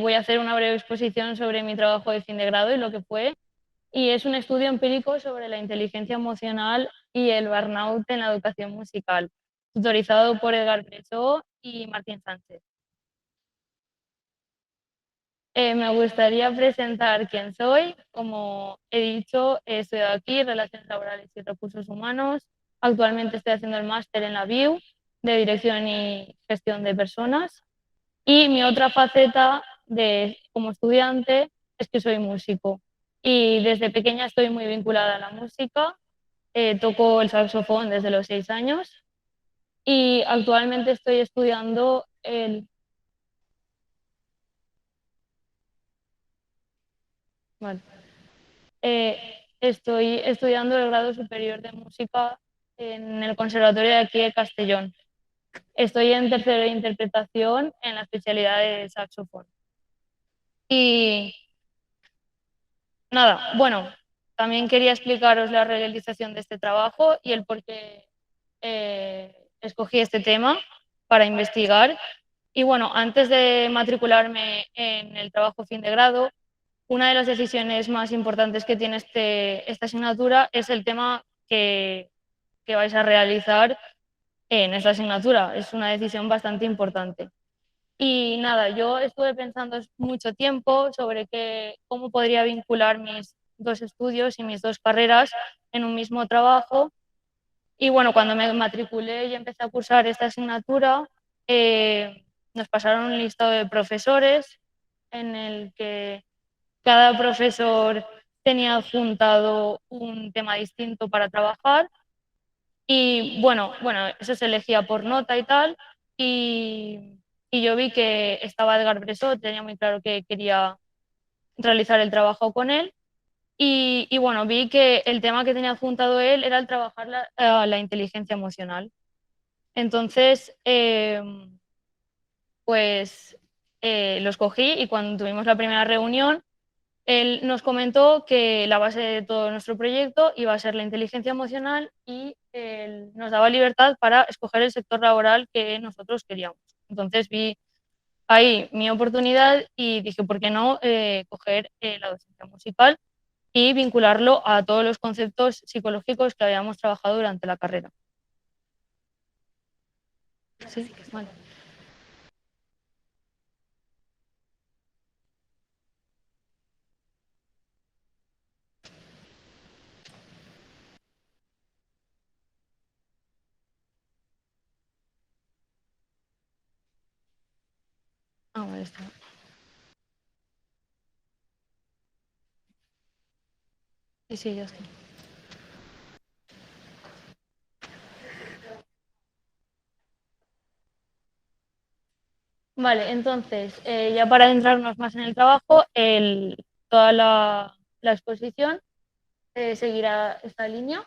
voy a hacer una breve exposición sobre mi trabajo de fin de grado y lo que fue. Y es un estudio empírico sobre la inteligencia emocional y el burnout en la educación musical, tutorizado por Edgar Bresó y Martín Sánchez. Me gustaría presentar quién soy. Como he dicho, he estudiado aquí Relaciones Laborales y Recursos Humanos. Actualmente estoy haciendo el máster en la BIU de Dirección y Gestión de Personas. Y mi otra faceta como estudiante es que soy músico. Y desde pequeña estoy muy vinculada a la música. Toco el saxofón desde los 6 años y actualmente estoy estudiando bueno, eh, estoy estudiando el grado superior de música en el Conservatorio de aquí de Castellón. Estoy en tercera interpretación en la especialidad de saxofón. Y nada, bueno, también quería explicaros la realización de este trabajo y el por qué escogí este tema para investigar. Y bueno, antes de matricularme en el trabajo fin de grado, una de las decisiones más importantes que tiene esta asignatura es el tema que vais a realizar en esta asignatura. Es una decisión bastante importante. Y nada, yo estuve pensando mucho tiempo sobre cómo podría vincular mis dos estudios y mis dos carreras en un mismo trabajo. Y bueno, cuando me matriculé y empecé a cursar esta asignatura, nos pasaron un listado de profesores en el que cada profesor tenía adjuntado un tema distinto para trabajar. Y bueno, eso se elegía por nota y tal. Y, y yo vi que estaba Edgar Bresó, tenía muy claro que quería realizar el trabajo con él. Y bueno, vi que el tema que tenía adjuntado él era el trabajar la inteligencia emocional. Entonces, pues lo escogí y cuando tuvimos la primera reunión, él nos comentó que la base de todo nuestro proyecto iba a ser la inteligencia emocional y él nos daba libertad para escoger el sector laboral que nosotros queríamos. Entonces vi ahí mi oportunidad y dije, ¿por qué no coger la docencia musical y vincularlo a todos los conceptos psicológicos que habíamos trabajado durante la carrera? Sí, vale. Ah, vale, está. Sí, sí, ya está. Vale, entonces, ya para adentrarnos más en el trabajo, toda la exposición seguirá esta línea.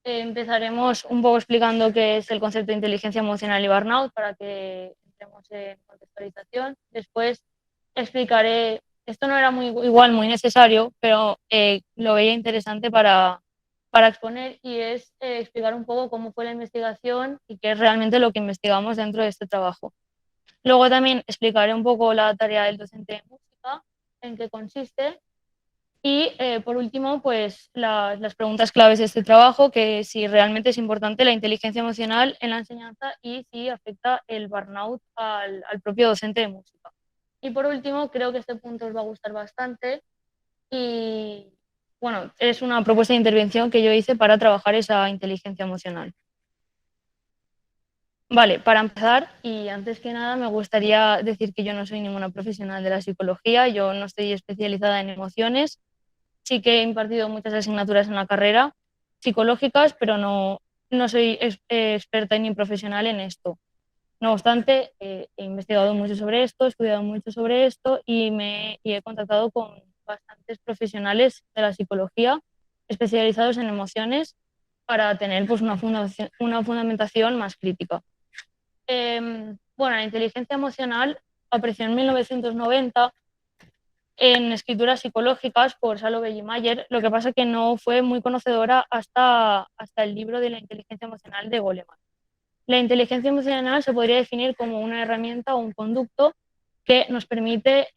Empezaremos un poco explicando qué es el concepto de inteligencia emocional y burnout para que entremos en contextualización. Después explicaré, esto no era igual muy necesario, pero lo veía interesante para exponer y es explicar un poco cómo fue la investigación y qué es realmente lo que investigamos dentro de este trabajo. Luego también explicaré un poco la tarea del docente de música, en qué consiste. Y por último, pues las preguntas claves de este trabajo, que si realmente es importante la inteligencia emocional en la enseñanza y si afecta el burnout al propio docente de música. Y por último, creo que este punto os va a gustar bastante y bueno, es una propuesta de intervención que yo hice para trabajar esa inteligencia emocional. Vale, para empezar, y antes que nada, me gustaría decir que yo no soy ninguna profesional de la psicología, yo no estoy especializada en emociones, sí que he impartido muchas asignaturas en la carrera psicológicas, pero no soy experta ni profesional en esto. No obstante, he investigado mucho sobre esto, he estudiado mucho sobre esto y he contactado con bastantes profesionales de la psicología especializados en emociones para tener pues, una fundamentación más crítica. Bueno, la inteligencia emocional apareció en 1990 en escrituras psicológicas por Salovey y Mayer, lo que pasa que no fue muy conocedora hasta el libro de la inteligencia emocional de Goleman. La inteligencia emocional se podría definir como una herramienta o un conducto que nos permite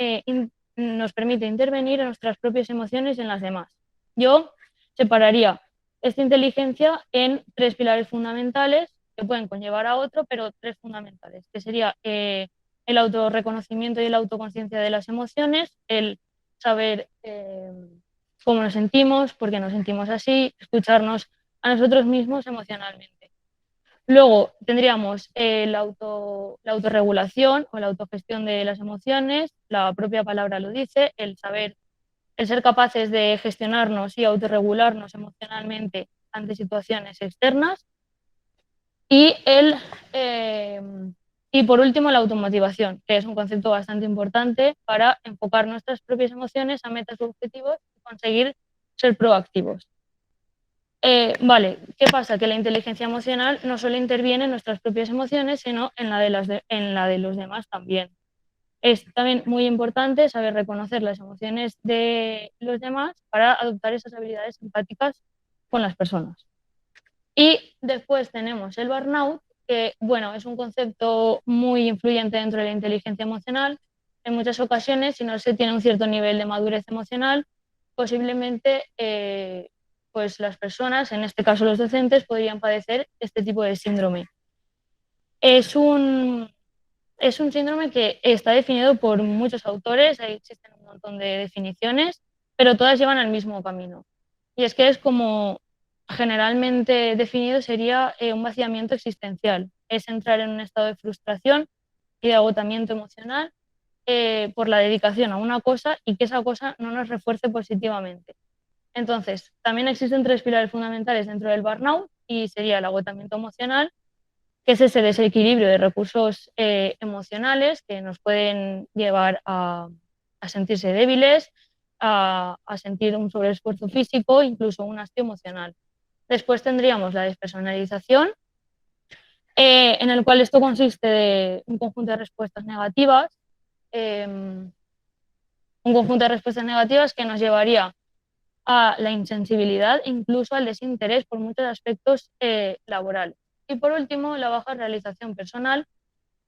intervenir en nuestras propias emociones y en las demás. Yo separaría esta inteligencia en tres pilares fundamentales que pueden conllevar a otro, pero tres fundamentales, que sería el autorreconocimiento y la autoconciencia de las emociones, el saber cómo nos sentimos, por qué nos sentimos así, escucharnos a nosotros mismos emocionalmente. Luego tendríamos la autorregulación o la autogestión de las emociones, la propia palabra lo dice, el ser capaces de gestionarnos y autorregularnos emocionalmente ante situaciones externas. Y, eh, y por último, la automotivación, que es un concepto bastante importante para enfocar nuestras propias emociones a metas u objetivos y conseguir ser proactivos. Vale, ¿qué pasa? Que la inteligencia emocional no solo interviene en nuestras propias emociones, sino en la de los demás también. Es también muy importante saber reconocer las emociones de los demás para adoptar esas habilidades empáticas con las personas. Y después tenemos el burnout, que bueno, es un concepto muy influyente dentro de la inteligencia emocional. En muchas ocasiones, si no se tiene un cierto nivel de madurez emocional, posiblemente pues las personas, en este caso los docentes, podrían padecer este tipo de síndrome. Es un, es un síndrome que está definido por muchos autores, ahí existen un montón de definiciones, pero todas llevan al mismo camino. Y es que es como generalmente definido sería un vaciamiento existencial, es entrar en un estado de frustración y de agotamiento emocional por la dedicación a una cosa y que esa cosa no nos refuerce positivamente. Entonces, también existen tres pilares fundamentales dentro del burnout y sería el agotamiento emocional, que es ese desequilibrio de recursos emocionales que nos pueden llevar a sentirse débiles, a sentir un sobreesfuerzo físico, incluso un hastio emocional. Después tendríamos la despersonalización, en el cual esto consiste de un conjunto de respuestas negativas, un conjunto de respuestas negativas que nos llevaría a la insensibilidad, incluso al desinterés por muchos aspectos laborales. Y por último, la baja realización personal,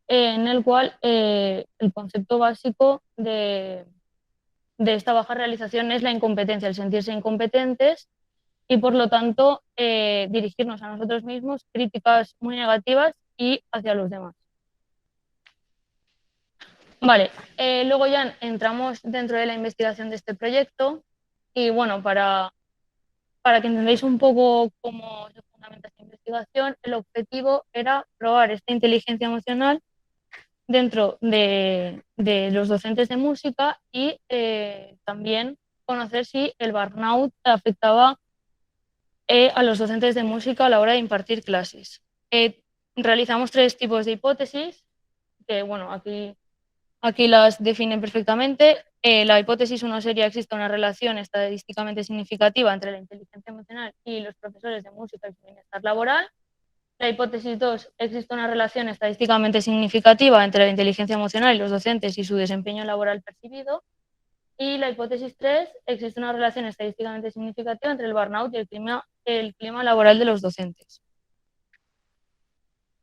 en el cual el concepto básico de esta baja realización es la incompetencia, el sentirse incompetentes y por lo tanto dirigirnos a nosotros mismos críticas muy negativas y hacia los demás. Vale, luego ya entramos dentro de la investigación de este proyecto y bueno, para que entendáis un poco cómo se fundamenta esta investigación, el objetivo era probar esta inteligencia emocional dentro de los docentes de música y también conocer si el burnout afectaba a los docentes de música a la hora de impartir clases. Realizamos tres tipos de hipótesis, que bueno, aquí las definen perfectamente. La hipótesis 1 sería: existe una relación estadísticamente significativa entre la inteligencia emocional y los profesores de música y su bienestar laboral. La hipótesis 2, existe una relación estadísticamente significativa entre la inteligencia emocional y los docentes y su desempeño laboral percibido. Y la hipótesis 3, existe una relación estadísticamente significativa entre el burnout y el clima laboral de los docentes.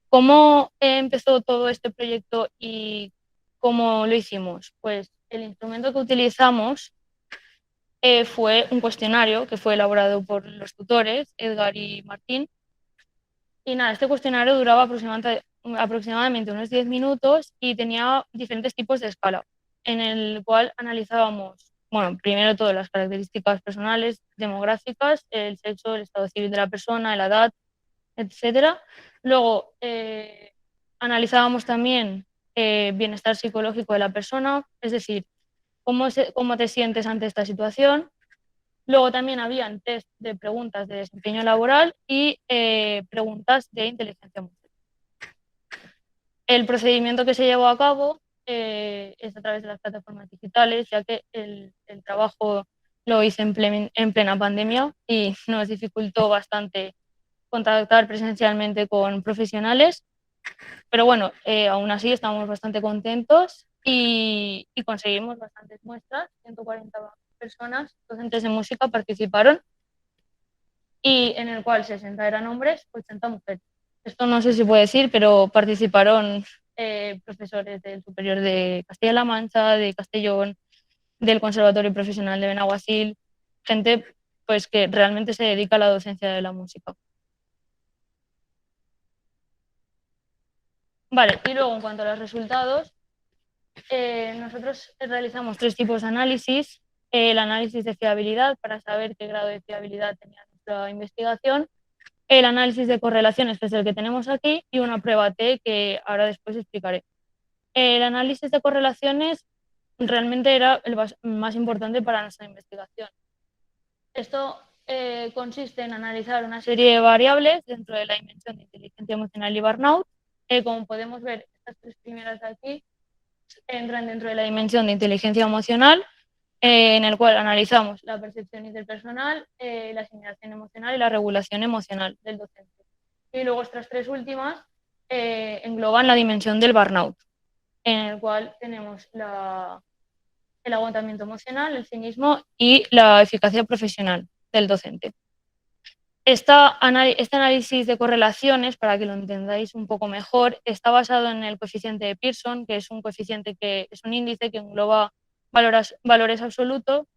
¿Cómo empezó todo este proyecto y cómo lo hicimos? Pues el instrumento que utilizamos fue un cuestionario que fue elaborado por los tutores, Edgar y Martín. Y nada, este cuestionario duraba aproximadamente unos 10 minutos y tenía diferentes tipos de escala, en el cual analizábamos, bueno, primero todas las características personales, demográficas, el sexo, el estado civil de la persona, la edad, etcétera. Luego analizábamos también bienestar psicológico de la persona, es decir, cómo te sientes ante esta situación. Luego también habían test de preguntas de desempeño laboral y preguntas de inteligencia emocional. El procedimiento que se llevó a cabo es a través de las plataformas digitales, ya que el trabajo lo hice en plena pandemia y nos dificultó bastante contactar presencialmente con profesionales. Pero bueno, aún así estamos bastante contentos y conseguimos bastantes muestras, 140 personas, docentes de música, participaron y en el cual 60 eran hombres, 80 mujeres. Esto no sé si puedo decir, pero participaron profesores del Superior de Castilla-La Mancha, de Castellón, del Conservatorio Profesional de Benaguacil, gente pues que realmente se dedica a la docencia de la música. Vale, y luego en cuanto a los resultados, nosotros realizamos tres tipos de análisis. El análisis de fiabilidad para saber qué grado de fiabilidad tenía nuestra investigación, el análisis de correlaciones, que es el que tenemos aquí, y una prueba T que ahora después explicaré. El análisis de correlaciones realmente era el más importante para nuestra investigación. Esto consiste en analizar una serie de variables dentro de la dimensión de inteligencia emocional y burnout. Como podemos ver, estas tres primeras de aquí entran dentro de la dimensión de inteligencia emocional, en el cual analizamos la percepción interpersonal, la asimilación emocional y la regulación emocional del docente. Y luego estas tres últimas engloban la dimensión del burnout, en el cual tenemos el agotamiento emocional, el cinismo y la eficacia profesional del docente. Este análisis de correlaciones, para que lo entendáis un poco mejor, está basado en el coeficiente de Pearson, que es un coeficiente que es un índice que engloba valores absolutos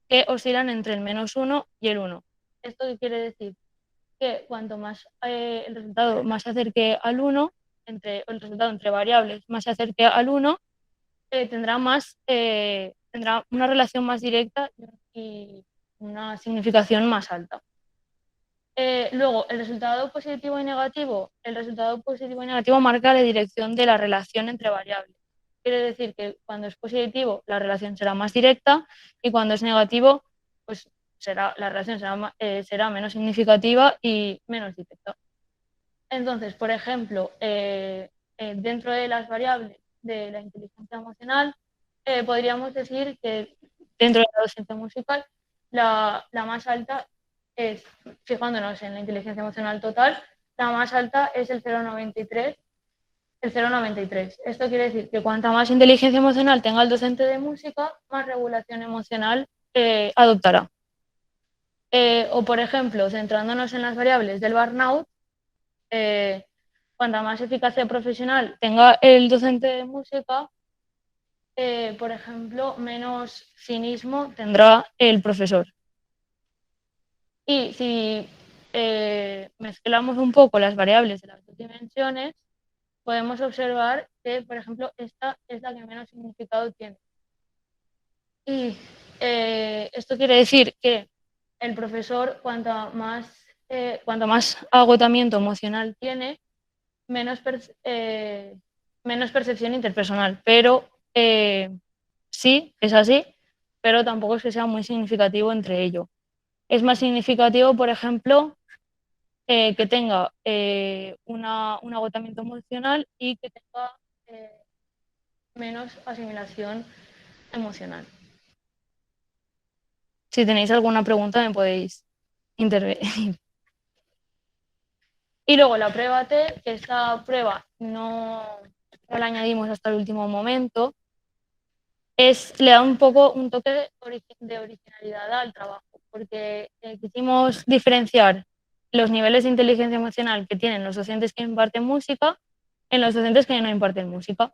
que oscilan entre el -1 y el 1. ¿Esto qué quiere decir? Que cuanto más el resultado más se acerque al 1, el resultado entre variables más se acerque al 1, tendrá una relación más directa y una significación más alta. Luego, el resultado positivo y negativo. El resultado positivo y negativo marca la dirección de la relación entre variables. Quiere decir que cuando es positivo, la relación será más directa, y cuando es negativo, pues la relación será menos significativa y menos directa. Entonces, por ejemplo, dentro de las variables de la inteligencia emocional, podríamos decir que dentro de la docencia musical, la más alta es, fijándonos en la inteligencia emocional total, la más alta es el 0,93. El 0,93. Esto quiere decir que cuanta más inteligencia emocional tenga el docente de música, más regulación emocional adoptará. O, por ejemplo, centrándonos en las variables del burnout, cuanta más eficacia profesional tenga el docente de música, por ejemplo, menos cinismo tendrá el profesor. Y si mezclamos un poco las variables de las dos dimensiones, podemos observar que, por ejemplo, esta es la que menos significado tiene. Y esto quiere decir que el profesor, cuanto más agotamiento emocional tiene, menos percepción interpersonal. Pero sí, es así, pero tampoco es que sea muy significativo entre ello. Es más significativo, por ejemplo, que tenga un agotamiento emocional y que tenga menos asimilación emocional. Si tenéis alguna pregunta me podéis intervenir. Y luego la prueba T, que esta prueba no la añadimos hasta el último momento, le da un poco un toque de originalidad al trabajo, porque quisimos diferenciar los niveles de inteligencia emocional que tienen los docentes que imparten música en los docentes que no imparten música.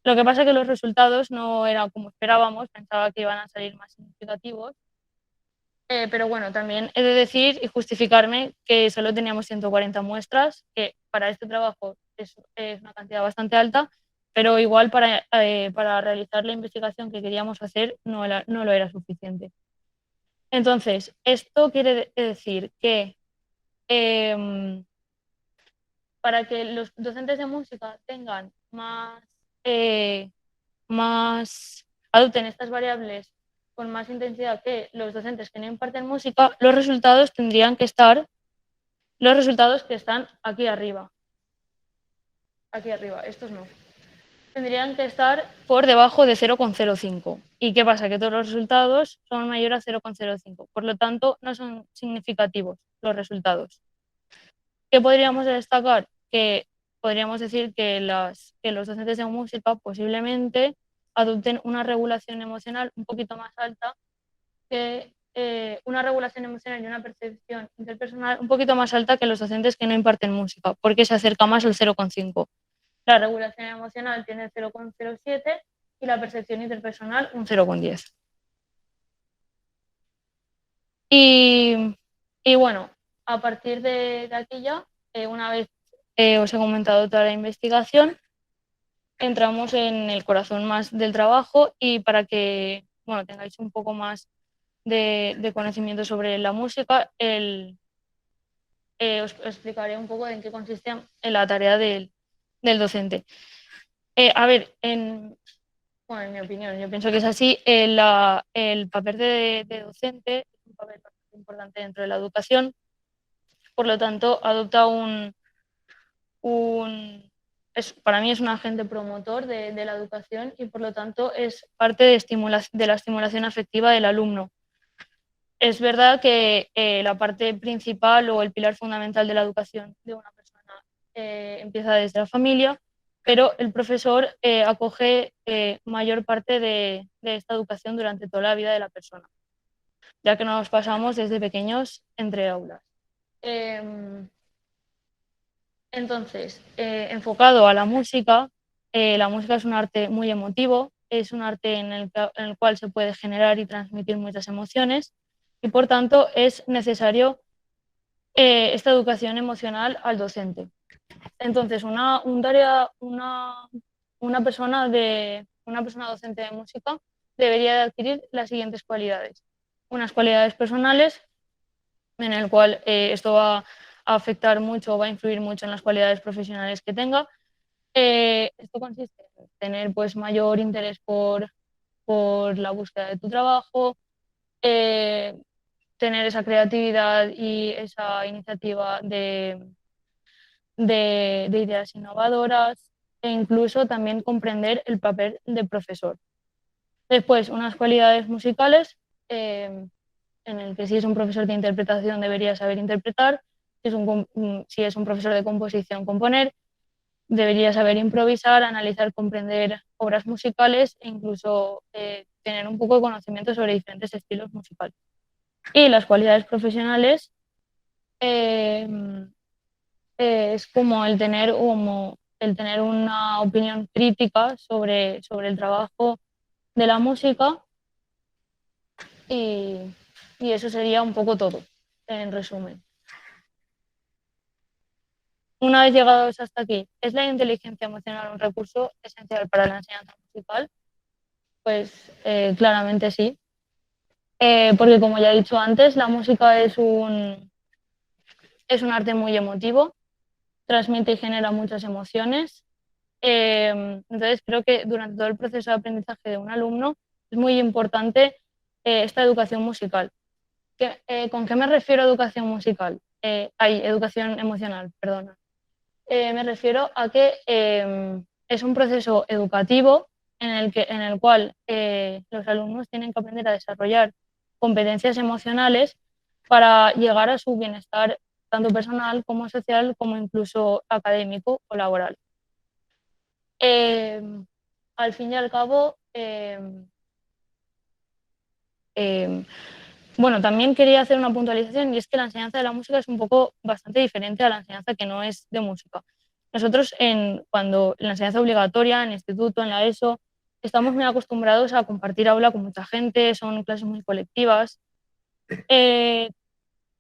Lo que pasa es que los resultados no eran como esperábamos, pensaba que iban a salir más significativos, pero bueno, también he de decir y justificarme que solo teníamos 140 muestras, que para este trabajo es una cantidad bastante alta, pero igual para realizar la investigación que queríamos hacer no lo era suficiente. Entonces, esto quiere decir que para que los docentes de música tengan adopten estas variables con más intensidad que los docentes que no imparten música, los resultados tendrían que estar, los resultados que están aquí arriba, estos no, tendrían que estar por debajo de 0,05. ¿Y qué pasa? Que todos los resultados son mayores a 0,05. Por lo tanto, no son significativos los resultados. ¿Qué podríamos destacar? Que podríamos decir que los docentes de música posiblemente adopten una regulación emocional un poquito más alta, que una regulación emocional y una percepción interpersonal un poquito más alta que los docentes que no imparten música, porque se acerca más al 0,5. La regulación emocional tiene 0,07 y la percepción interpersonal un 0,10. Y, y bueno, a partir de aquí ya, una vez os he comentado toda la investigación, entramos en el corazón más del trabajo y para que bueno, tengáis un poco más de conocimiento sobre la música, os explicaré un poco en qué consiste en la tarea del docente. A ver, bueno, en mi opinión, yo pienso que es así. El papel de docente es un papel bastante importante dentro de la educación, por lo tanto, adopta para mí es un agente promotor de la educación y por lo tanto es parte de la estimulación afectiva del alumno. Es verdad que la parte principal o el pilar fundamental de la educación de una persona empieza desde la familia, pero el profesor acoge mayor parte de esta educación durante toda la vida de la persona, ya que nos pasamos desde pequeños entre aulas. Entonces, enfocado a la música es un arte muy emotivo, es un arte en el cual se puede generar y transmitir muchas emociones y por tanto es necesario esta educación emocional al docente. Entonces, una persona docente de música debería de adquirir las siguientes cualidades. Unas cualidades personales, en el cual esto va a afectar mucho, va a influir mucho en las cualidades profesionales que tenga. Esto consiste en tener pues, mayor interés por la búsqueda de tu trabajo, eh, tener esa creatividad y esa iniciativa de ideas innovadoras e incluso también comprender el papel de profesor. Después, unas cualidades musicales, en el que si es un profesor de interpretación debería saber interpretar, si es un profesor de composición, componer, debería saber improvisar, analizar, comprender obras musicales e incluso tener un poco de conocimiento sobre diferentes estilos musicales. Y las cualidades profesionales eh, es como el tener una opinión crítica sobre el trabajo de la música y, y eso sería un poco todo, en resumen. Una vez llegados hasta aquí, ¿es la inteligencia emocional un recurso esencial para la enseñanza musical? Pues claramente sí, porque como ya he dicho antes, la música es un arte muy emotivo, transmite y genera muchas emociones. Entonces creo que durante todo el proceso de aprendizaje de un alumno es muy importante esta educación musical. ¿Con qué me refiero a educación musical? Educación emocional, perdona. Me refiero a que es un proceso educativo en el cual los alumnos tienen que aprender a desarrollar competencias emocionales para llegar a su bienestar tanto personal como social como incluso académico o laboral. Eh, Al fin y al cabo, eh, bueno, también quería hacer una puntualización y es que la enseñanza de la música es un poco bastante diferente a la enseñanza que no es de música. Nosotros, cuando en la enseñanza obligatoria, en el instituto, en la ESO, estamos muy acostumbrados a compartir aula con mucha gente, son clases muy colectivas. Eh,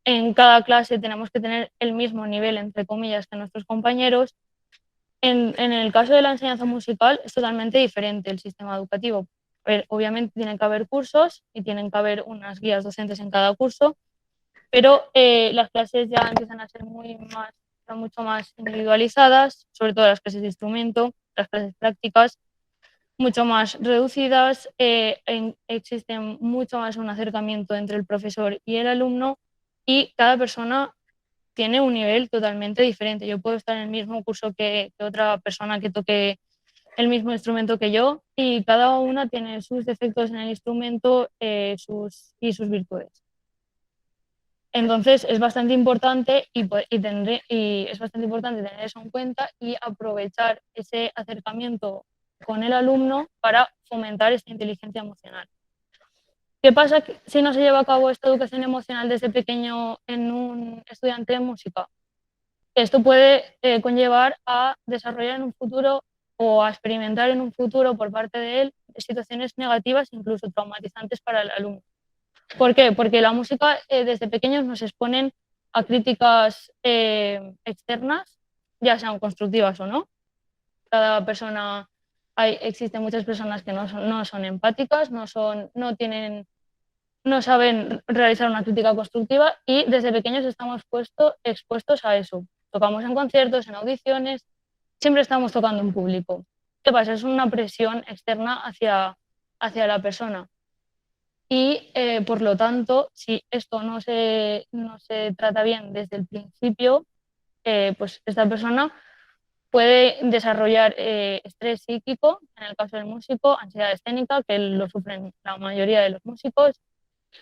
en cada clase tenemos que tener el mismo nivel, entre comillas, que nuestros compañeros. En el caso de la enseñanza musical es totalmente diferente el sistema educativo. A ver, obviamente tienen que haber cursos y tienen que haber unas guías docentes en cada curso, pero las clases ya empiezan a ser mucho más individualizadas, sobre todo las clases de instrumento, las clases prácticas, mucho más reducidas, existe mucho más un acercamiento entre el profesor y el alumno y cada persona tiene un nivel totalmente diferente. Yo puedo estar en el mismo curso que otra persona que toque el mismo instrumento que yo y cada una tiene sus defectos en el instrumento y sus virtudes. Entonces es bastante importante y es bastante importante tener eso en cuenta y aprovechar ese acercamiento con el alumno para fomentar esta inteligencia emocional. ¿Qué pasa si no se lleva a cabo esta educación emocional desde pequeño en un estudiante de música? Esto puede conllevar a desarrollar en un futuro o a experimentar en un futuro por parte de él situaciones negativas, incluso traumatizantes para el alumno. ¿Por qué? Porque la música desde pequeños nos exponen a críticas externas, ya sean constructivas o no. Cada persona, existen muchas personas que no son empáticas, no tienen, no saben realizar una crítica constructiva y desde pequeños estamos expuestos a eso. Tocamos en conciertos, en audiciones, siempre estamos tocando en público. ¿Qué pasa? Es una presión externa hacia la persona. Y por lo tanto, si esto no se trata bien desde el principio, pues esta persona puede desarrollar estrés psíquico, en el caso del músico, ansiedad escénica, que lo sufren la mayoría de los músicos,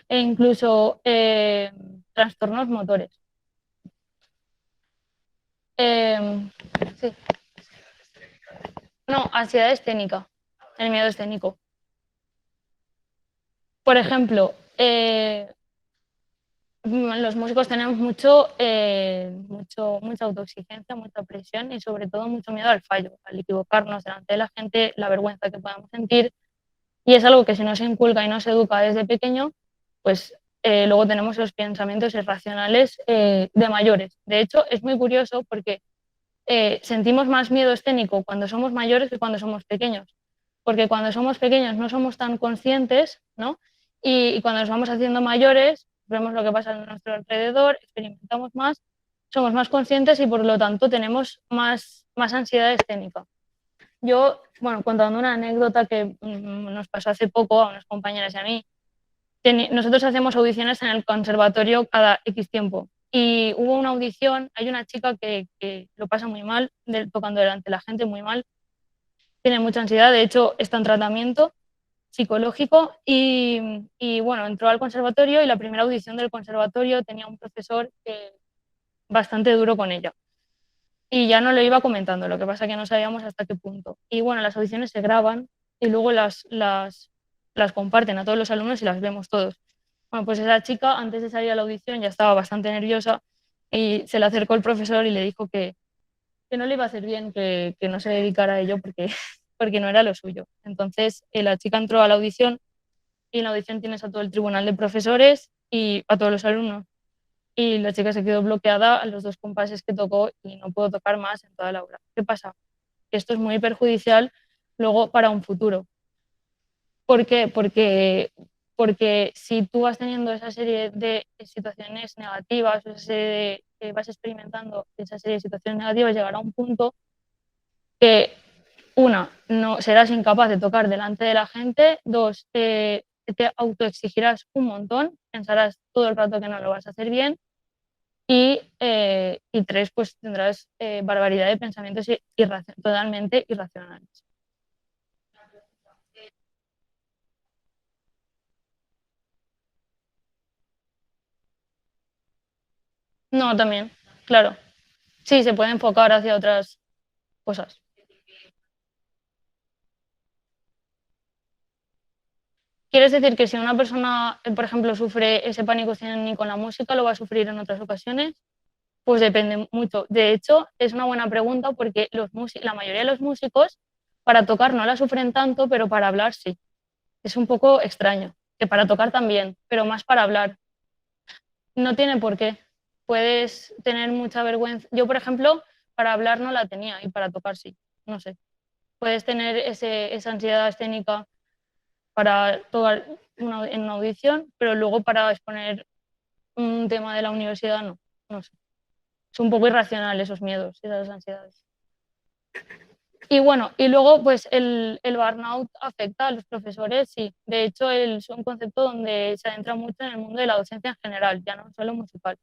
e incluso trastornos motores. Eh, sí. No, ansiedad escénica, el miedo escénico. Por ejemplo, los músicos tenemos mucha autoexigencia, mucha presión y sobre todo mucho miedo al fallo, al equivocarnos delante de la gente, la vergüenza que podamos sentir. Y es algo que si no se inculca y no se educa desde pequeño, pues luego tenemos los pensamientos irracionales de mayores. De hecho, es muy curioso porque sentimos más miedo escénico cuando somos mayores que cuando somos pequeños. Porque cuando somos pequeños no somos tan conscientes, ¿no? Y cuando nos vamos haciendo mayores, vemos lo que pasa a nuestro alrededor, experimentamos más, somos más conscientes y por lo tanto tenemos más ansiedad escénica. Yo, bueno, contando una anécdota que nos pasó hace poco a unas compañeras y a mí, nosotros hacemos audiciones en el conservatorio cada X tiempo. Y hubo una audición, hay una chica que lo pasa muy mal, tocando delante de la gente muy mal, tiene mucha ansiedad, de hecho está en tratamiento psicológico y bueno, entró al conservatorio y la primera audición del conservatorio tenía un profesor bastante duro con ella. Y ya no lo iba comentando, lo que pasa que no sabíamos hasta qué punto. Y bueno, las audiciones se graban y luego las comparten a todos los alumnos y las vemos todos. Bueno, pues esa chica antes de salir a la audición ya estaba bastante nerviosa y se le acercó el profesor y le dijo que no le iba a hacer bien que no se dedicara a ello porque, porque no era lo suyo. Entonces la chica entró a la audición y en la audición tienes a todo el tribunal de profesores y a todos los alumnos. Y la chica se quedó bloqueada a los 2 compases que tocó y no pudo tocar más en toda la obra. ¿Qué pasa? Esto es muy perjudicial luego para un futuro. ¿Por qué? Porque si tú vas teniendo esa serie de situaciones negativas, vas experimentando esa serie de situaciones negativas, llegará a un punto que, una, no serás incapaz de tocar delante de la gente, dos, te autoexigirás un montón, pensarás todo el rato que no lo vas a hacer bien, y tres, pues tendrás barbaridad de pensamientos totalmente irracionales. No, también, claro. Sí, se puede enfocar hacia otras cosas. ¿Quieres decir que si una persona, por ejemplo, sufre ese pánico escénico con la música, lo va a sufrir en otras ocasiones? Pues depende mucho. De hecho, es una buena pregunta porque la mayoría de los músicos para tocar no la sufren tanto, pero para hablar sí. Es un poco extraño, que para tocar también, pero más para hablar. No tiene por qué. Puedes tener mucha vergüenza. Yo, por ejemplo, para hablar no la tenía y para tocar sí. No sé. Puedes tener esa ansiedad escénica para tocar en una audición, pero luego para exponer un tema de la universidad no. No sé. Es un poco irracional esos miedos, esas ansiedades. Y bueno, y luego pues el burnout afecta a los profesores, sí. De hecho, es un concepto donde se adentra mucho en el mundo de la docencia en general, ya no solo musical.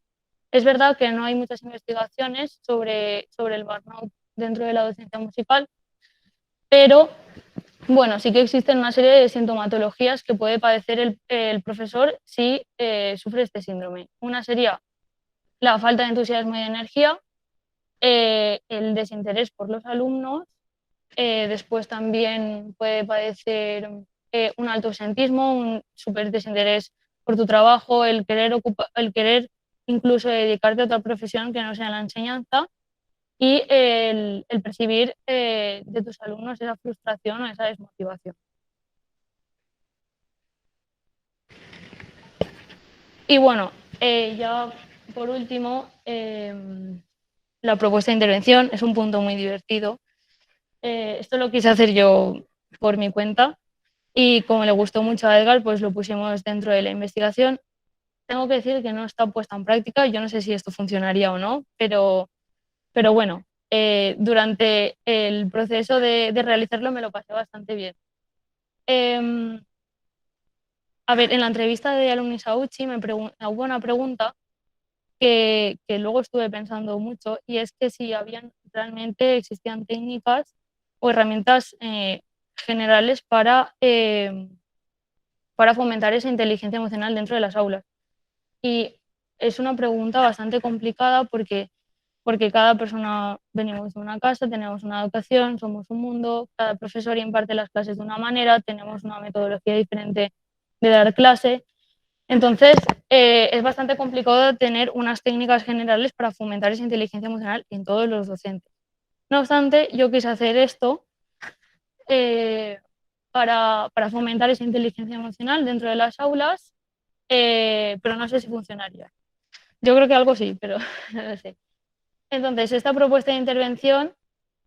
Es verdad que no hay muchas investigaciones sobre el burnout dentro de la docencia musical, pero bueno, sí que existen una serie de sintomatologías que puede padecer el profesor si sufre este síndrome. Una sería la falta de entusiasmo y de energía, el desinterés por los alumnos, después también puede padecer un alto ausentismo, un súper desinterés por tu trabajo, el querer incluso dedicarte a otra profesión que no sea la enseñanza. y el percibir de tus alumnos esa frustración o esa desmotivación. Y bueno, ya por último, la propuesta de intervención es un punto muy divertido. Esto lo quise hacer yo por mi cuenta y como le gustó mucho a Edgar, pues lo pusimos dentro de la investigación. Tengo que decir que no está puesta en práctica, yo no sé si esto funcionaría o no, pero bueno, durante el proceso de realizarlo me lo pasé bastante bien. Eh, a ver, en la entrevista de Alumnis Auchi hubo una pregunta que luego estuve pensando mucho y es que si realmente existían técnicas o herramientas generales para fomentar esa inteligencia emocional dentro de las aulas. Y es una pregunta bastante complicada porque cada persona venimos de una casa, tenemos una educación, somos un mundo, cada profesor imparte las clases de una manera, tenemos una metodología diferente de dar clase. Entonces, es bastante complicado tener unas técnicas generales para fomentar esa inteligencia emocional en todos los docentes. No obstante, yo quise hacer esto eh, para fomentar esa inteligencia emocional dentro de las aulas, pero no sé si funcionaría. Yo creo que algo sí, pero no lo sé. Entonces, esta propuesta de intervención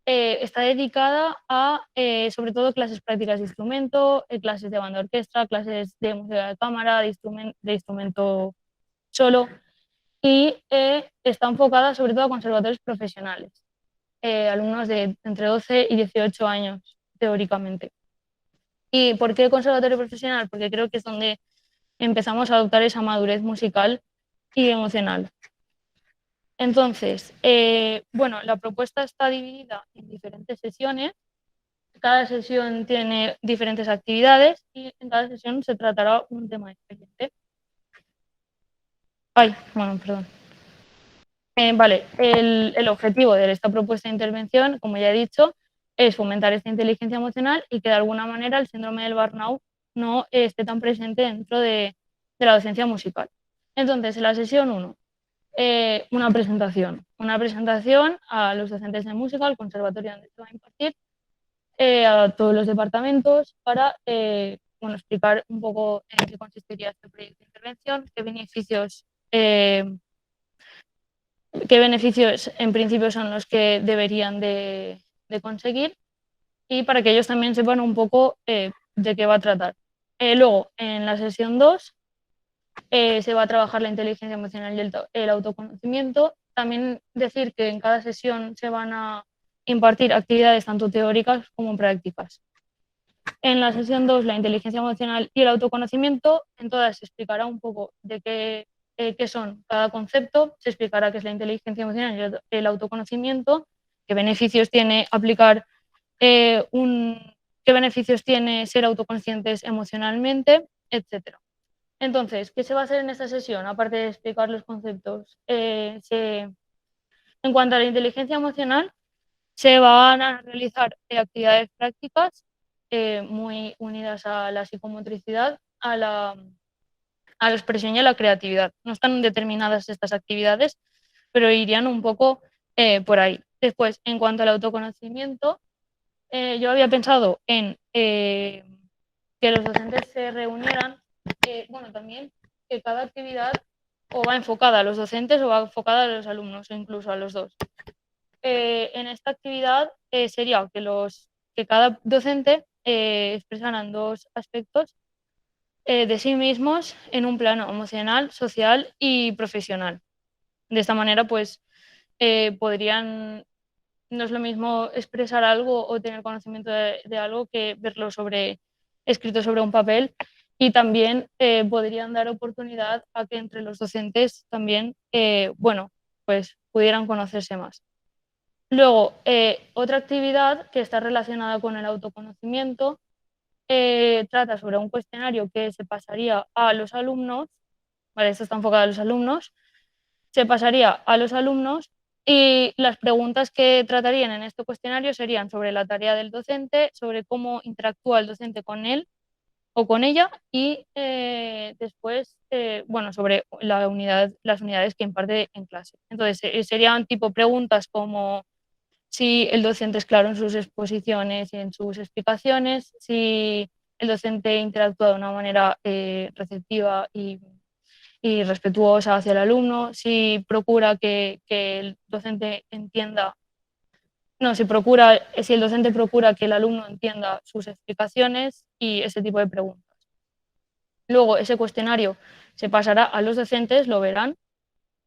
está dedicada a, sobre todo, clases prácticas de instrumento, clases de banda orquesta, clases de música de cámara, de instrumento solo, y está enfocada sobre todo a conservatorios profesionales, alumnos de entre 12 y 18 años, teóricamente. ¿Y por qué conservatorio profesional? Porque creo que es donde empezamos a adoptar esa madurez musical y emocional. Entonces, bueno, la propuesta está dividida en diferentes sesiones. Cada sesión tiene diferentes actividades y en cada sesión se tratará un tema diferente. Ay, bueno, perdón. Vale, el objetivo de esta propuesta de intervención, como ya he dicho, es fomentar esta inteligencia emocional y que de alguna manera el síndrome del burnout no esté tan presente dentro de la docencia musical. Entonces, en la sesión 1, una presentación a los docentes de música, al conservatorio donde se va a impartir, a todos los departamentos para bueno, explicar un poco en qué consistiría este proyecto de intervención, qué beneficios en principio son los que deberían de conseguir y para que ellos también sepan un poco de qué va a tratar. Luego, en la sesión 2, se va a trabajar la inteligencia emocional y el autoconocimiento. También decir que en cada sesión se van a impartir actividades tanto teóricas como prácticas. En la sesión 2, la inteligencia emocional y el autoconocimiento, en todas se explicará un poco de qué son cada concepto, se explicará qué es la inteligencia emocional y el autoconocimiento, qué beneficios tiene aplicar qué beneficios tiene ser autoconscientes emocionalmente, etc. Entonces, ¿qué se va a hacer en esta sesión? Aparte de explicar los conceptos, en cuanto a la inteligencia emocional, se van a realizar actividades prácticas muy unidas a la psicomotricidad, a la expresión y a la creatividad. No están determinadas estas actividades, pero irían un poco por ahí. Después, en cuanto al autoconocimiento, yo había pensado en que los docentes se reunieran, bueno, también que cada actividad o va enfocada a los docentes o va enfocada a los alumnos, o incluso a los dos. En esta actividad sería que cada docente expresaran dos aspectos de sí mismos en un plano emocional, social y profesional. De esta manera, pues, podrían, no es lo mismo expresar algo o tener conocimiento de algo que verlo escrito sobre un papel, y también podrían dar oportunidad a que entre los docentes también, bueno, pues pudieran conocerse más. Luego, otra actividad que está relacionada con el autoconocimiento trata sobre un cuestionario que se pasaría a los alumnos, vale, esto está enfocado a los alumnos, se pasaría a los alumnos y las preguntas que tratarían en este cuestionario serían sobre la tarea del docente, sobre cómo interactúa el docente con él o con ella y después, bueno, sobre las unidades que imparte en clase. Entonces, serían tipo preguntas como si el docente es claro en sus exposiciones y en sus explicaciones, si el docente interactúa de una manera receptiva y respetuosa hacia el alumno, si procura que el docente entienda, no, si el docente procura que el alumno entienda sus explicaciones y ese tipo de preguntas. Luego ese cuestionario se pasará a los docentes, lo verán.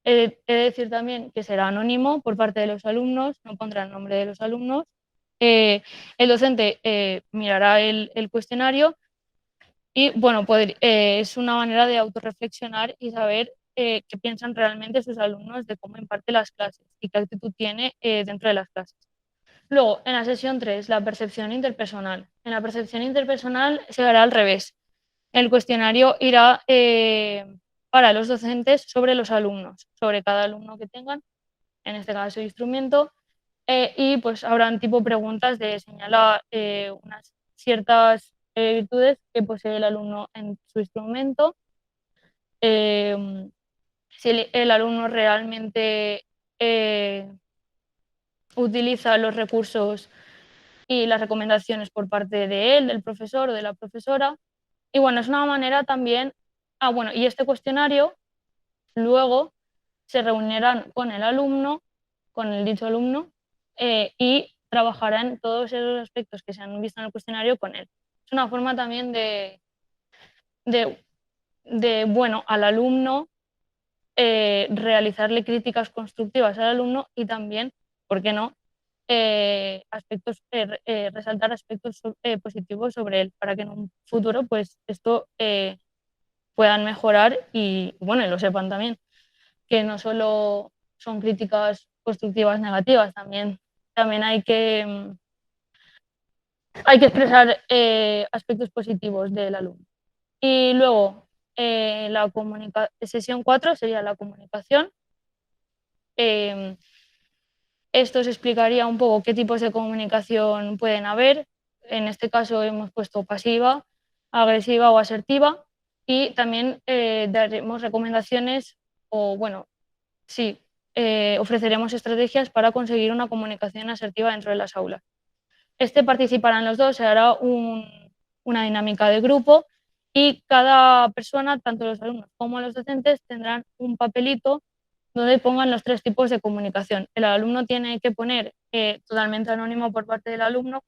He de decir también que será anónimo por parte de los alumnos, no pondrá el nombre de los alumnos. El docente mirará el cuestionario y, bueno, es una manera de autorreflexionar y saber qué piensan realmente sus alumnos de cómo imparte las clases y qué actitud tiene dentro de las clases. Luego, en la sesión 3, la percepción interpersonal. En la percepción interpersonal se hará al revés. El cuestionario irá para los docentes sobre los alumnos, sobre cada alumno que tengan, en este caso instrumento, y pues habrán tipo preguntas de señalar unas ciertas virtudes que posee el alumno en su instrumento, si el alumno realmente utiliza los recursos y las recomendaciones por parte de él, del profesor o de la profesora. Y bueno, es una manera también, bueno, y este cuestionario luego se reunirán con el alumno, con el dicho alumno, y trabajarán todos esos aspectos que se han visto en el cuestionario con él. Es una forma también de, bueno, al alumno, realizarle críticas constructivas al alumno y también, ¿por qué no?, resaltar aspectos positivos sobre él, para que en un futuro pues esto puedan mejorar y, bueno, y lo sepan también, que no solo son críticas constructivas negativas, también hay que expresar aspectos positivos del alumno. Y luego, la sesión 4 sería la comunicación. Esto se explicaría un poco qué tipos de comunicación pueden haber. En este caso hemos puesto pasiva, agresiva o asertiva, y también daremos recomendaciones o, bueno, sí, ofreceremos estrategias para conseguir una comunicación asertiva dentro de las aulas. Participarán los dos, se hará una dinámica de grupo y cada persona, tanto los alumnos como los docentes, tendrán un papelito donde pongan los 3 tipos de comunicación. El alumno tiene que poner, totalmente anónimo por parte del alumno,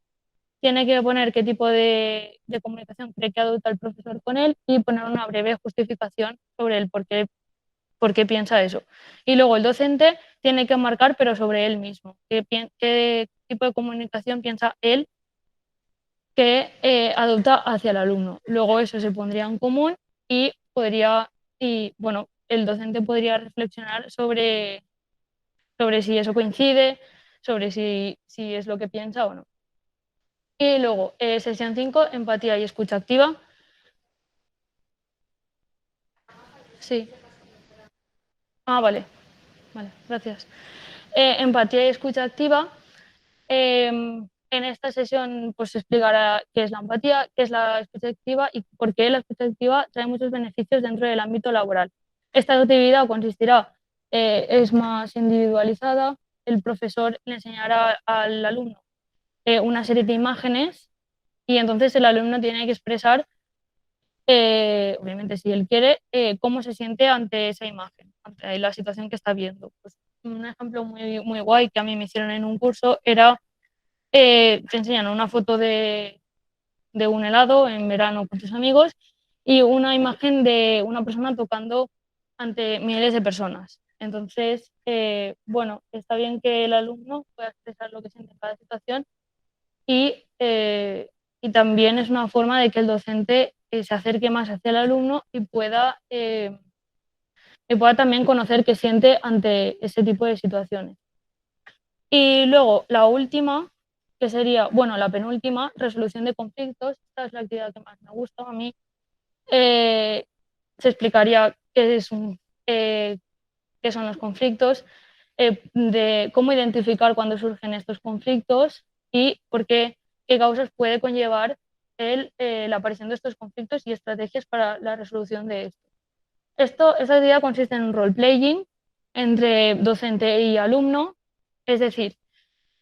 tiene que poner qué tipo de comunicación cree que adopta el profesor con él y poner una breve justificación sobre el por qué piensa eso. Y luego el docente tiene que marcar, pero sobre él mismo, qué tipo de comunicación piensa él que adopta hacia el alumno. Luego eso se pondría en común y bueno, el docente podría reflexionar sobre si eso coincide, sobre si es lo que piensa o no. Y luego, sesión 5, empatía y escucha activa. Sí. Vale, gracias. Empatía y escucha activa. En esta sesión pues se explicará qué es la empatía, qué es la escucha activa y por qué la escucha activa trae muchos beneficios dentro del ámbito laboral. Esta actividad consistirá, es más individualizada, el profesor le enseñará al alumno una serie de imágenes y entonces el alumno tiene que expresar, obviamente si él quiere, cómo se siente ante esa imagen, ante la situación que está viendo. Pues, un ejemplo muy guay que a mí me hicieron en un curso era, te enseñan una foto de un helado en verano con tus amigos y una imagen de una persona tocando ante miles de personas. Entonces, bueno, está bien que el alumno pueda expresar lo que siente en cada situación y, y también es una forma de que el docente se acerque más hacia el alumno y pueda también conocer qué siente ante ese tipo de situaciones. Y luego la última, que sería, bueno, la penúltima, resolución de conflictos. Esta es la actividad que más me gusta a mí. Se explicaría qué son los conflictos, de cómo identificar cuándo surgen estos conflictos y qué causas puede conllevar la aparición de estos conflictos y estrategias para la resolución de estos. Esta actividad consiste en un role-playing entre docente y alumno, es decir,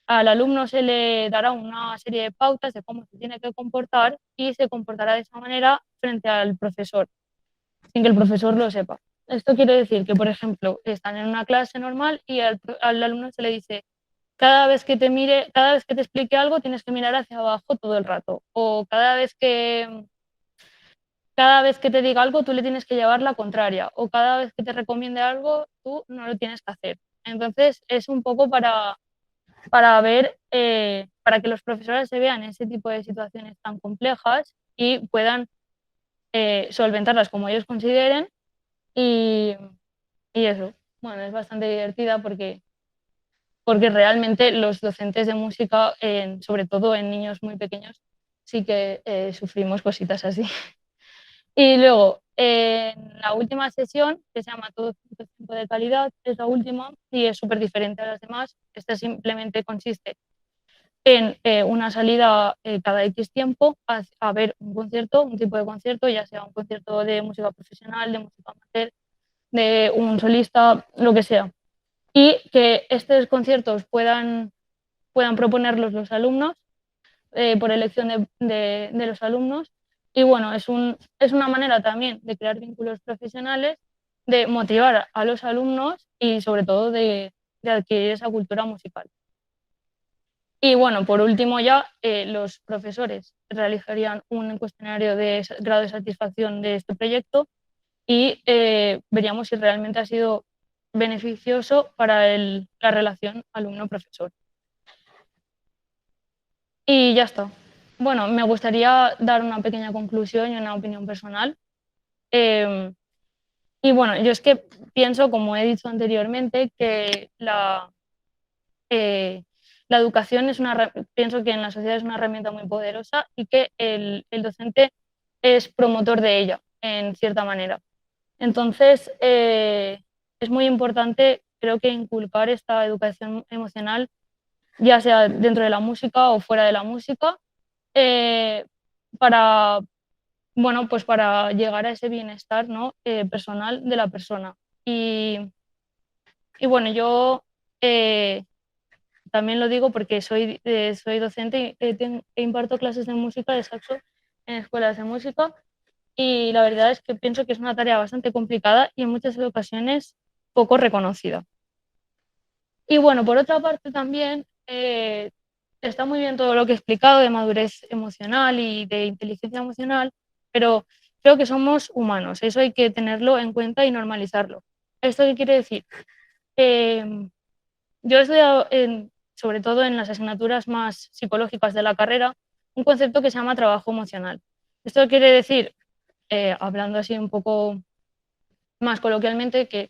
al alumno se le dará una serie de pautas de cómo se tiene que comportar y se comportará de esa manera frente al profesor, sin que el profesor lo sepa. Esto quiere decir que, por ejemplo, están en una clase normal y al alumno se le dice, cada vez que te mire, cada vez que te explique algo, tienes que mirar hacia abajo todo el rato. O cada vez que te diga algo, tú le tienes que llevar la contraria. O cada vez que te recomiende algo, tú no lo tienes que hacer. Entonces, es un poco para ver, para que los profesores se vean en ese tipo de situaciones tan complejas y puedan solventarlas como ellos consideren. Y, y eso, bueno, es bastante divertida porque realmente los docentes de música, sobre todo en niños muy pequeños, sí que sufrimos cositas así. Y luego, en la última sesión, que se llama Todo tiempo de calidad, es la última y es súper diferente a las demás. Esta simplemente consiste en una salida cada X tiempo a ver un concierto, un tipo de concierto, ya sea un concierto de música profesional, de música amateur, de un solista, lo que sea. Y que estos conciertos puedan proponerlos los alumnos por elección de los alumnos. Y bueno, es una manera también de crear vínculos profesionales, de motivar a los alumnos y sobre todo de adquirir esa cultura musical. Y bueno, por último ya, los profesores realizarían un cuestionario de grado de satisfacción de este proyecto y veríamos si realmente ha sido beneficioso para la relación alumno-profesor. Y ya está. Bueno, me gustaría dar una pequeña conclusión y una opinión personal. Eh, y bueno, yo es que pienso, como he dicho anteriormente, que la educación pienso que en la sociedad es una herramienta muy poderosa y que el docente es promotor de ella, en cierta manera. Entonces, es muy importante, creo que inculcar esta educación emocional, ya sea dentro de la música o fuera de la música, eh, para, bueno, pues para llegar a ese bienestar, ¿no? Personal de la persona. Y bueno, yo también lo digo porque soy docente y imparto clases de música, de saxo, en escuelas de música. Y la verdad es que pienso que es una tarea bastante complicada y en muchas ocasiones poco reconocida. Y bueno, por otra parte también está muy bien todo lo que he explicado de madurez emocional y de inteligencia emocional, pero creo que somos humanos, eso hay que tenerlo en cuenta y normalizarlo. ¿Esto qué quiere decir? Eh, yo he estudiado, sobre todo en las asignaturas más psicológicas de la carrera, un concepto que se llama trabajo emocional. Esto quiere decir, hablando así un poco más coloquialmente, que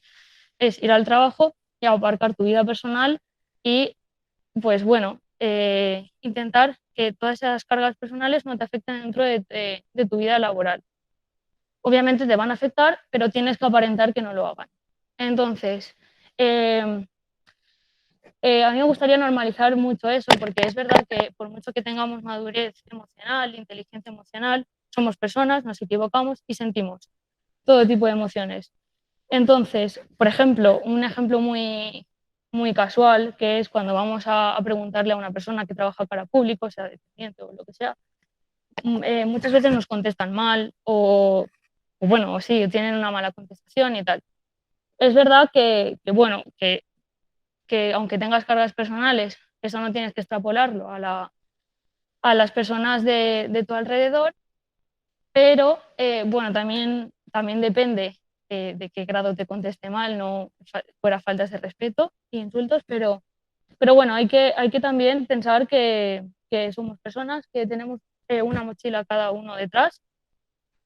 es ir al trabajo y aparcar tu vida personal y, pues bueno, intentar que todas esas cargas personales no te afecten dentro de tu vida laboral. Obviamente te van a afectar, pero tienes que aparentar que no lo hagan. Entonces, eh, a mí me gustaría normalizar mucho eso, porque es verdad que por mucho que tengamos madurez emocional, inteligencia emocional, somos personas, nos equivocamos y sentimos todo tipo de emociones. Entonces, por ejemplo, un ejemplo muy casual, que es cuando vamos a preguntarle a una persona que trabaja para público, sea dependiente o lo que sea, muchas veces nos contestan mal o bueno, o sí, tienen una mala contestación y tal. Es verdad bueno, que aunque tengas cargas personales, eso no tienes que extrapolarlo a las personas de tu alrededor, pero bueno, también depende de qué grado te conteste mal, no fuera faltas de respeto e insultos, pero bueno, hay que también pensar que somos personas, que tenemos una mochila cada uno detrás,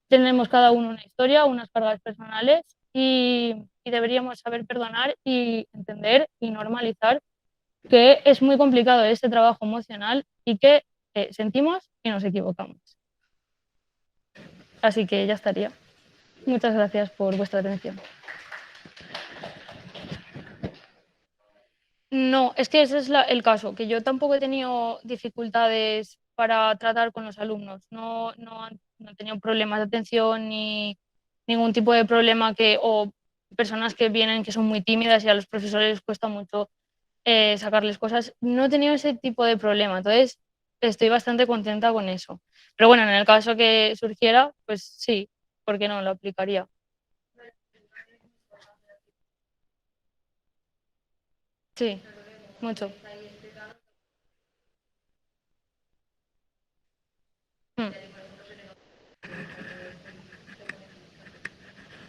tenemos cada uno una historia, unas cargas personales y deberíamos saber perdonar y entender y normalizar que es muy complicado este trabajo emocional y que sentimos y nos equivocamos. Así que ya estaría. Muchas gracias por vuestra atención. No, es que ese es el caso, que yo tampoco he tenido dificultades para tratar con los alumnos. No he tenido problemas de atención ni ningún tipo de problema o personas que vienen que son muy tímidas y a los profesores les cuesta mucho sacarles cosas. No he tenido ese tipo de problema, entonces estoy bastante contenta con eso. Pero bueno, en el caso que surgiera, pues sí, ¿por qué no lo aplicaría? Sí, mucho. Mm.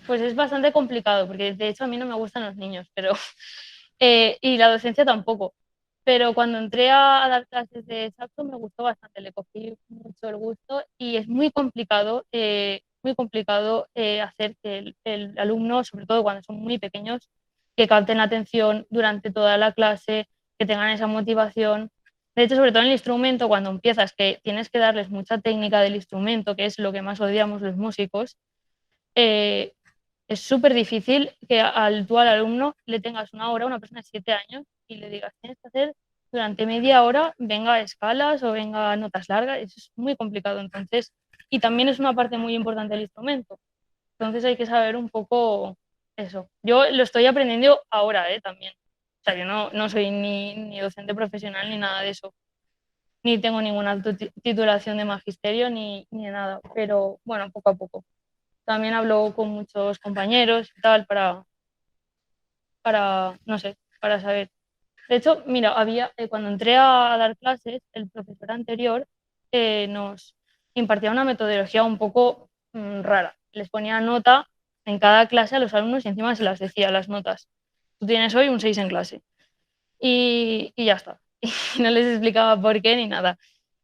Pues es bastante complicado, porque de hecho a mí no me gustan los niños, pero y la docencia tampoco. Pero cuando entré a dar clases de saxo me gustó bastante, le cogí mucho el gusto y es muy complicado hacer que el alumno, sobre todo cuando son muy pequeños, que capten la atención durante toda la clase, que tengan esa motivación. De hecho, sobre todo en el instrumento, cuando empiezas, que tienes que darles mucha técnica del instrumento, que es lo que más odiamos los músicos, eh, es súper difícil que tú al alumno le tengas una hora, una persona de 7 años, y le digas, tienes que hacer durante media hora, venga a escalas o venga a notas largas, eso es muy complicado. Entonces, y también es una parte muy importante del instrumento. Entonces hay que saber un poco eso. Yo lo estoy aprendiendo ahora, también. O sea, yo no soy ni docente profesional ni nada de eso, ni tengo ninguna titulación de magisterio ni nada, pero bueno, poco a poco. También hablo con muchos compañeros y tal no sé, para saber. De hecho, mira, cuando entré a dar clases, el profesor anterior nos impartía una metodología un poco rara. Les ponía nota en cada clase a los alumnos y encima se las decía las notas. Tú tienes hoy un 6 en clase. Y ya está. Y no les explicaba por qué ni nada.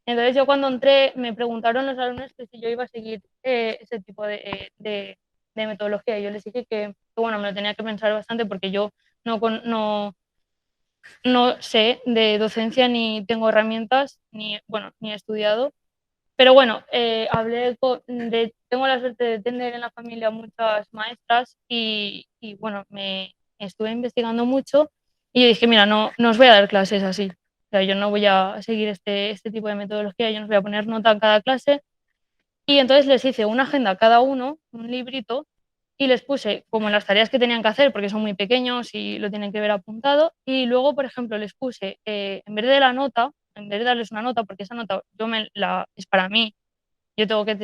Entonces yo cuando entré me preguntaron los alumnos que si yo iba a seguir ese tipo de metodología. Y yo les dije bueno, me lo tenía que pensar bastante porque yo no sé de docencia ni tengo herramientas, bueno, ni he estudiado. Pero bueno, tengo la suerte de tener en la familia muchas maestras y bueno, me estuve investigando mucho y yo dije, mira, no os voy a dar clases así. O sea, yo no voy a seguir este tipo de metodología, yo no os voy a poner nota en cada clase. Y entonces les hice una agenda a cada uno, un librito, y les puse como las tareas que tenían que hacer, porque son muy pequeños y lo tienen que ver apuntado. Y luego, por ejemplo, les puse, en vez de la nota, en vez de darles una nota, porque esa nota es para mí, yo tengo que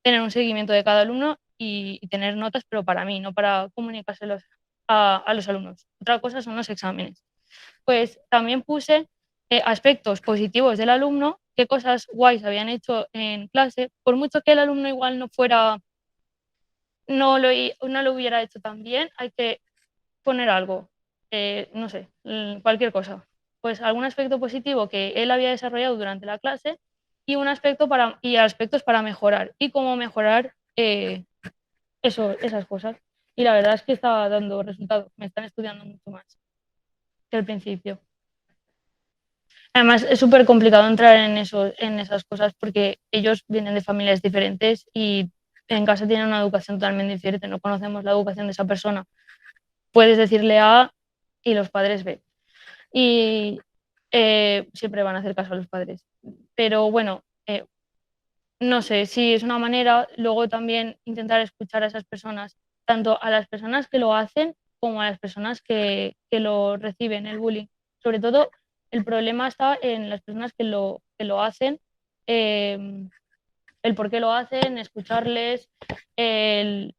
tener un seguimiento de cada alumno y tener notas, pero para mí, no para comunicárselos a los alumnos. Otra cosa son los exámenes. Pues también puse aspectos positivos del alumno, qué cosas guays habían hecho en clase, por mucho que el alumno igual no lo hubiera hecho tan bien, hay que poner algo, no sé, cualquier cosa. Pues algún aspecto positivo que él había desarrollado durante la clase y aspectos para mejorar y cómo mejorar esas cosas. Y la verdad es que está dando resultados, me están estudiando mucho más que al principio. Además, es súper complicado entrar en esas cosas porque ellos vienen de familias diferentes y en casa tienen una educación totalmente diferente, no conocemos la educación de esa persona. Puedes decirle A y los padres B. Y siempre van a hacer caso a los padres. Pero bueno, no sé, si es una manera, luego también intentar escuchar a esas personas, tanto a las personas que lo hacen como a las personas que lo reciben, el bullying. Sobre todo, el problema está en las personas que lo hacen, eh, el por qué lo hacen, escucharles, el,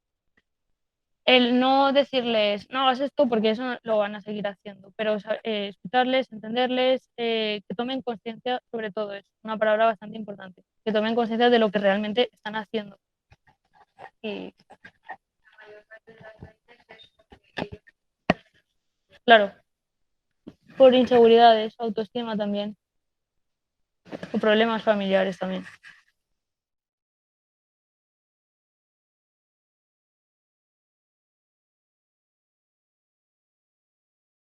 el no decirles, no hagas esto porque eso no lo van a seguir haciendo, pero escucharles, entenderles, que tomen conciencia, sobre todo es una palabra bastante importante, que tomen conciencia de lo que realmente están haciendo. Y claro, por inseguridades, autoestima también, o problemas familiares también.